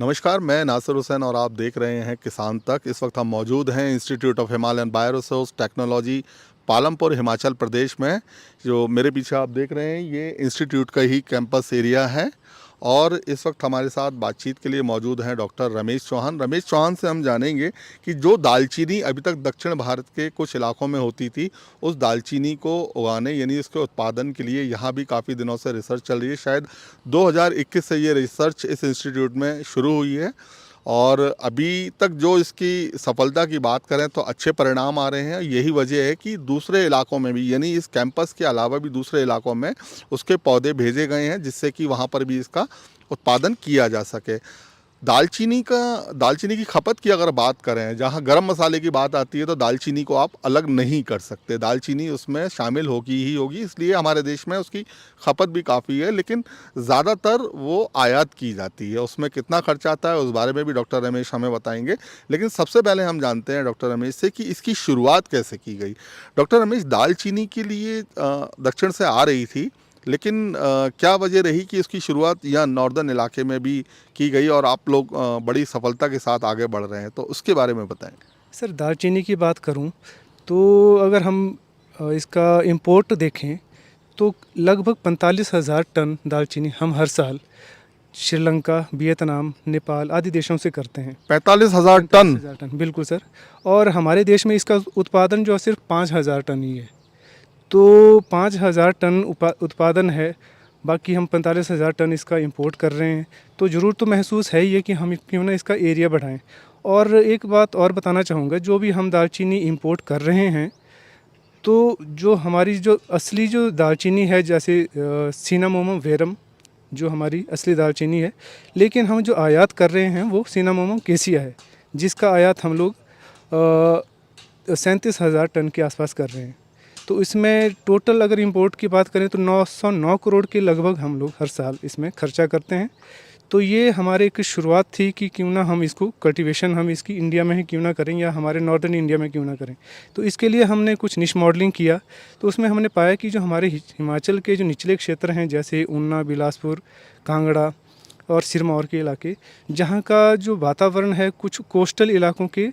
नमस्कार, मैं नासिर हुसैन और आप देख रहे हैं किसान तक। इस वक्त हम मौजूद हैं institute of Himalayan bioresource technology Palampur Himachal Pradesh में। जो मेरे पीछे आप देख रहे हैं ये इंस्टीट्यूट का ही कैंपस एरिया है और इस वक्त हमारे साथ बातचीत के लिए मौजूद हैं डॉक्टर रमेश चौहान। रमेश चौहान से हम जानेंगे कि जो दालचीनी अभी तक दक्षिण भारत के कुछ इलाकों में होती थी, उस दालचीनी को उगाने यानी इसके उत्पादन के लिए यहाँ भी काफ़ी दिनों से रिसर्च चल रही है। शायद 2021 से ये रिसर्च इस इंस्टीट्यूट में शुरू हुई है और अभी तक जो इसकी सफलता की बात करें तो अच्छे परिणाम आ रहे हैं। यही वजह है कि दूसरे इलाकों में भी यानी इस कैंपस के अलावा भी दूसरे इलाकों में उसके पौधे भेजे गए हैं जिससे कि वहाँ पर भी इसका उत्पादन किया जा सके। दालचीनी की खपत की अगर बात करें, जहाँ गरम मसाले की बात आती है तो दालचीनी को आप अलग नहीं कर सकते, दालचीनी उसमें शामिल होगी ही होगी, इसलिए हमारे देश में उसकी खपत भी काफ़ी है। लेकिन ज़्यादातर वो आयात की जाती है। उसमें कितना खर्चा आता है उस बारे में भी डॉक्टर रमेश हमें बताएंगे। लेकिन सबसे पहले हम जानते हैं डॉक्टर रमेश से कि इसकी शुरुआत कैसे की गई। डॉक्टर रमेश, दालचीनी के लिए दक्षिण से आ रही थी, लेकिन क्या वजह रही कि इसकी शुरुआत यहाँ नॉर्दर्न इलाके में भी की गई और आप लोग बड़ी सफलता के साथ आगे बढ़ रहे हैं, तो उसके बारे में बताएं। सर, दालचीनी की बात करूं तो अगर हम इसका इंपोर्ट देखें तो लगभग 45,000 टन दालचीनी हम हर साल श्रीलंका, वियतनाम, नेपाल आदि देशों से करते हैं। 45,000 टन? 45,000 टन, बिल्कुल सर। और हमारे देश में इसका उत्पादन जो है सिर्फ 5,000 टन ही है। तो 5,000 टन उत्पादन है, बाकी हम 45,000 टन इसका इंपोर्ट कर रहे हैं। तो ज़रूर तो महसूस है ही है कि हम क्यों ना इसका एरिया बढ़ाएं। और एक बात और बताना चाहूँगा, जो भी हम दालचीनी इंपोर्ट कर रहे हैं तो जो हमारी जो असली जो दालचीनी है, जैसे सिनामोमम वेरम जो हमारी असली दालचीनी है, लेकिन हम जो आयात कर रहे हैं वो सिनामोमम कैसिया है, जिसका आयात हम लोग 37,000 टन के आसपास कर रहे हैं। तो इसमें टोटल अगर इंपोर्ट की बात करें तो 909 करोड़ के लगभग हम लोग हर साल इसमें खर्चा करते हैं। तो ये हमारे एक शुरुआत थी कि क्यों ना हम इसको कल्टीवेशन हम इसकी इंडिया में ही क्यों ना करें या हमारे नॉर्दर्न इंडिया में क्यों ना करें। तो इसके लिए हमने कुछ निश मॉडलिंग किया। तो उसमें हमने पाया कि जो हमारे हिमाचल के जो निचले क्षेत्र हैं, जैसे ऊना, बिलासपुर, कांगड़ा और सिरमौर के इलाके, जहाँ का जो वातावरण है कुछ कोस्टल इलाकों के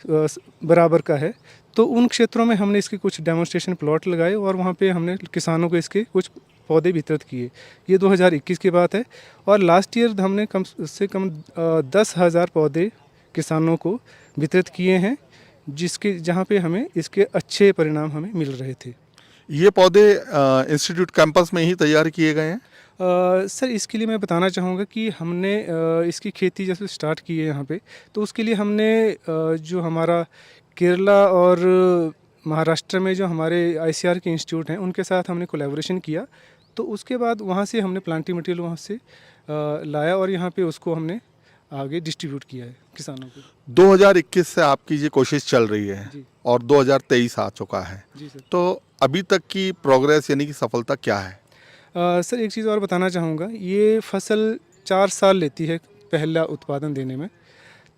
बराबर का है, तो उन क्षेत्रों में हमने इसके कुछ डेमोन्स्ट्रेशन प्लॉट लगाए और वहाँ पे हमने किसानों को इसके कुछ पौधे वितरित किए। ये 2021 की बात है। और लास्ट ईयर हमने कम से कम 10,000 पौधे किसानों को वितरित किए हैं, जहाँ पे हमें इसके अच्छे परिणाम हमें मिल रहे थे। ये पौधे इंस्टीट्यूट कैंपस में ही तैयार किए गए हैं? सर, इसके लिए मैं बताना चाहूँगा कि हमने इसकी खेती जैसे स्टार्ट की है यहाँ पे, तो उसके लिए हमने जो हमारा केरला और महाराष्ट्र में जो हमारे ICAR के इंस्टीट्यूट हैं उनके साथ हमने कोलैबोरेशन किया। तो उसके बाद वहाँ से हमने प्लांटिंग मटेरियल वहाँ से लाया और यहाँ पे उसको हमने आगे डिस्ट्रीब्यूट किया है किसानों को। 2021 से आपकी ये कोशिश चल रही है और 2023 आ चुका है। जी सर। तो अभी तक की प्रोग्रेस यानी कि सफलता क्या है? सर, एक चीज़ और बताना चाहूँगा, ये फसल 4 साल लेती है पहला उत्पादन देने में।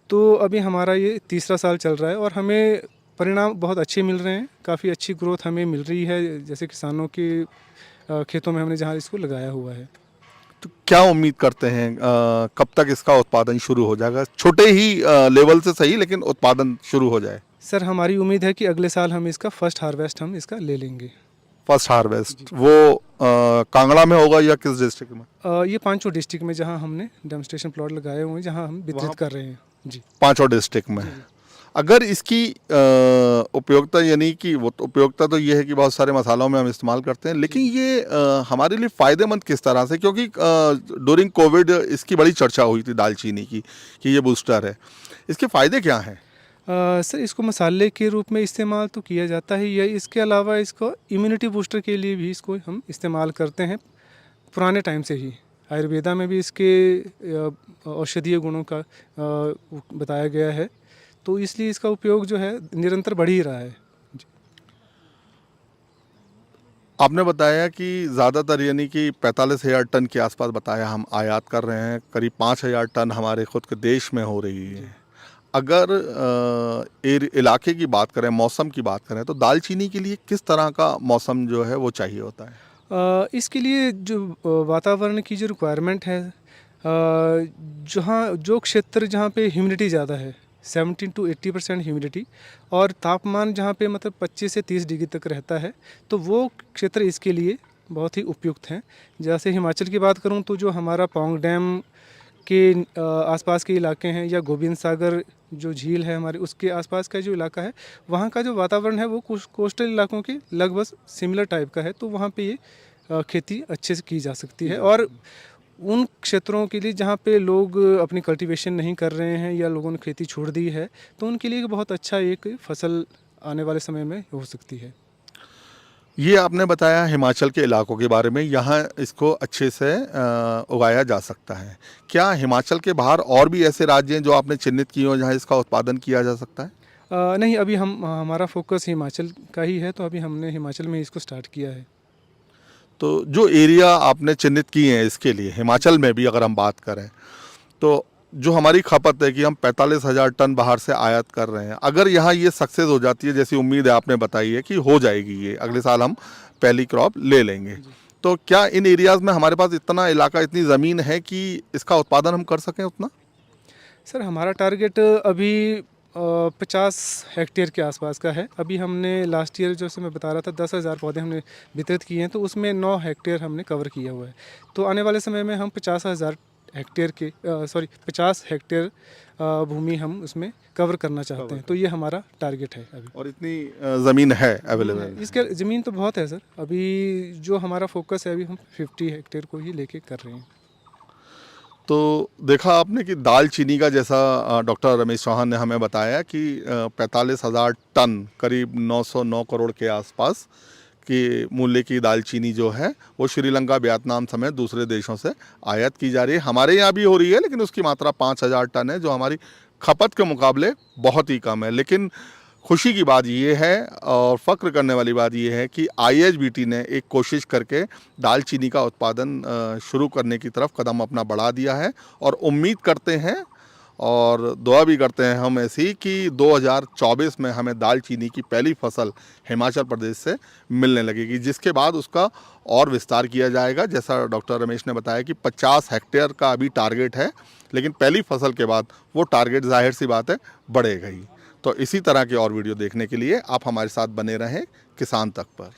तो अभी हमारा ये तीसरा साल चल रहा है और हमें परिणाम बहुत अच्छे मिल रहे हैं। काफ़ी अच्छी ग्रोथ हमें मिल रही है, जैसे किसानों के खेतों में हमने जहाँ इसको लगाया हुआ है। तो क्या उम्मीद करते हैं कब तक इसका उत्पादन शुरू हो जाएगा? छोटे ही लेवल से सही, लेकिन उत्पादन शुरू हो जाए। सर, हमारी उम्मीद है कि अगले साल हम इसका फर्स्ट हार्वेस्ट हम इसका ले लेंगे। फर्स्ट हार्वेस्ट वो कांगड़ा में होगा या किस डिस्ट्रिक्ट में? ये पांचों डिस्ट्रिक्ट में जहाँ हमने डेमोन्स्ट्रेशन प्लॉट लगाए हुए हैं, जहाँ हम वितरित कर रहे हैं। जी, पांचों डिस्ट्रिक्ट में। अगर इसकी उपयोगिता यानी कि वो उपयोगिता तो ये है कि बहुत सारे मसालों में हम इस्तेमाल करते हैं, लेकिन ये हमारे लिए फ़ायदेमंद किस तरह से? क्योंकि ड्यूरिंग कोविड इसकी बड़ी चर्चा हुई थी दालचीनी की कि ये बूस्टर है। इसके फ़ायदे क्या हैं? सर, इसको मसाले के रूप में इस्तेमाल तो किया जाता है, या इसके अलावा इसको इम्यूनिटी बूस्टर के लिए भी इसको हम इस्तेमाल करते हैं पुराने टाइम से ही। आयुर्वेदा में भी इसके औषधीय गुणों का बताया गया है, तो इसलिए इसका उपयोग जो है निरंतर बढ़ ही रहा है। आपने बताया कि ज़्यादातर यानी कि 45,000 टन के आसपास बताया हम आयात कर रहे हैं, करीब 5,000 टन हमारे खुद के देश में हो रही है। अगर इलाके की बात करें, मौसम की बात करें, तो दालचीनी के लिए किस तरह का मौसम जो है वो चाहिए होता है? इसके लिए जो वातावरण की जो रिक्वायरमेंट है, जो क्षेत्र जहाँ पे ह्यूमिडिटी ज़्यादा है 70 to 80% ह्यूमिडिटी और तापमान जहाँ पे मतलब 25 से 30 डिग्री तक रहता है, तो वो क्षेत्र इसके लिए बहुत ही उपयुक्त हैं। जैसे हिमाचल की बात करूँ तो जो हमारा पौंग डैम के आसपास के इलाके हैं या गोबिंद सागर जो झील है हमारे उसके आसपास का जो इलाका है, वहाँ का जो वातावरण है वो कोस्टल इलाकों के लगभग सिमिलर टाइप का है, तो वहाँ पे ये खेती अच्छे से की जा सकती है। और उन क्षेत्रों के लिए जहाँ पे लोग अपनी कल्टीवेशन नहीं कर रहे हैं या लोगों ने खेती छोड़ दी है, तो उनके लिए बहुत अच्छा एक फसल आने वाले समय में हो सकती है। ये आपने बताया हिमाचल के इलाकों के बारे में, यहाँ इसको अच्छे से उगाया जा सकता है। क्या हिमाचल के बाहर और भी ऐसे राज्य हैं जो आपने चिन्हित किए हो जहाँ इसका उत्पादन किया जा सकता है? नहीं, अभी हमारा फोकस हिमाचल का ही है, तो अभी हमने हिमाचल में इसको स्टार्ट किया है। तो जो एरिया आपने चिन्हित किए हैं इसके लिए, हिमाचल में भी अगर हम बात करें, तो जो हमारी खपत है कि हम 45,000 टन बाहर से आयात कर रहे हैं, अगर यहाँ ये सक्सेस हो जाती है, जैसी उम्मीद है आपने बताई है कि हो जाएगी, ये अगले साल हम पहली क्रॉप ले लेंगे, तो क्या इन एरियाज़ में हमारे पास इतना इलाका, इतनी ज़मीन है कि इसका उत्पादन हम कर सकें उतना? सर, हमारा टारगेट अभी 50 हेक्टेयर के आसपास का है। अभी हमने लास्ट ईयर जैसे मैं बता रहा था 10,000 पौधे हमने वितरित किए हैं, तो उसमें 9 हेक्टेयर हमने कवर किया हुआ है। तो आने वाले समय में हम 50,000 हेक्टेयर के 50 हेक्टेयर भूमि हम उसमें कवर करना चाहते हैं, तो ये हमारा टारगेट है अभी। और इतनी ज़मीन है अवेलेबल? इसके ज़मीन तो बहुत है सर, अभी जो हमारा फोकस है अभी हम 50 हेक्टेयर को ही लेके कर रहे हैं। तो देखा आपने कि दालचीनी का, जैसा डॉक्टर रमेश चौहान ने हमें बताया कि 45,000 टन, करीब 909 करोड़ के आसपास की मूल्य की दालचीनी जो है वो श्रीलंका, वियतनाम समेत दूसरे देशों से आयात की जा रही है। हमारे यहाँ भी हो रही है, लेकिन उसकी मात्रा 5,000 टन है, जो हमारी खपत के मुकाबले बहुत ही कम है। लेकिन खुशी की बात ये है और फ़ख्र करने वाली बात ये है कि IHBT ने एक कोशिश करके दालचीनी का उत्पादन शुरू करने की तरफ कदम अपना बढ़ा दिया है, और उम्मीद करते हैं और दुआ भी करते हैं हम ऐसी कि 2024 में हमें दालचीनी की पहली फसल हिमाचल प्रदेश से मिलने लगेगी, जिसके बाद उसका और विस्तार किया जाएगा। जैसा डॉक्टर रमेश ने बताया कि 50 हेक्टेयर का अभी टारगेट है, लेकिन पहली फसल के बाद वो टारगेट जाहिर सी बात है बढ़ेगा ही। तो इसी तरह के और वीडियो देखने के लिए आप हमारे साथ बने रहें किसान तक पर।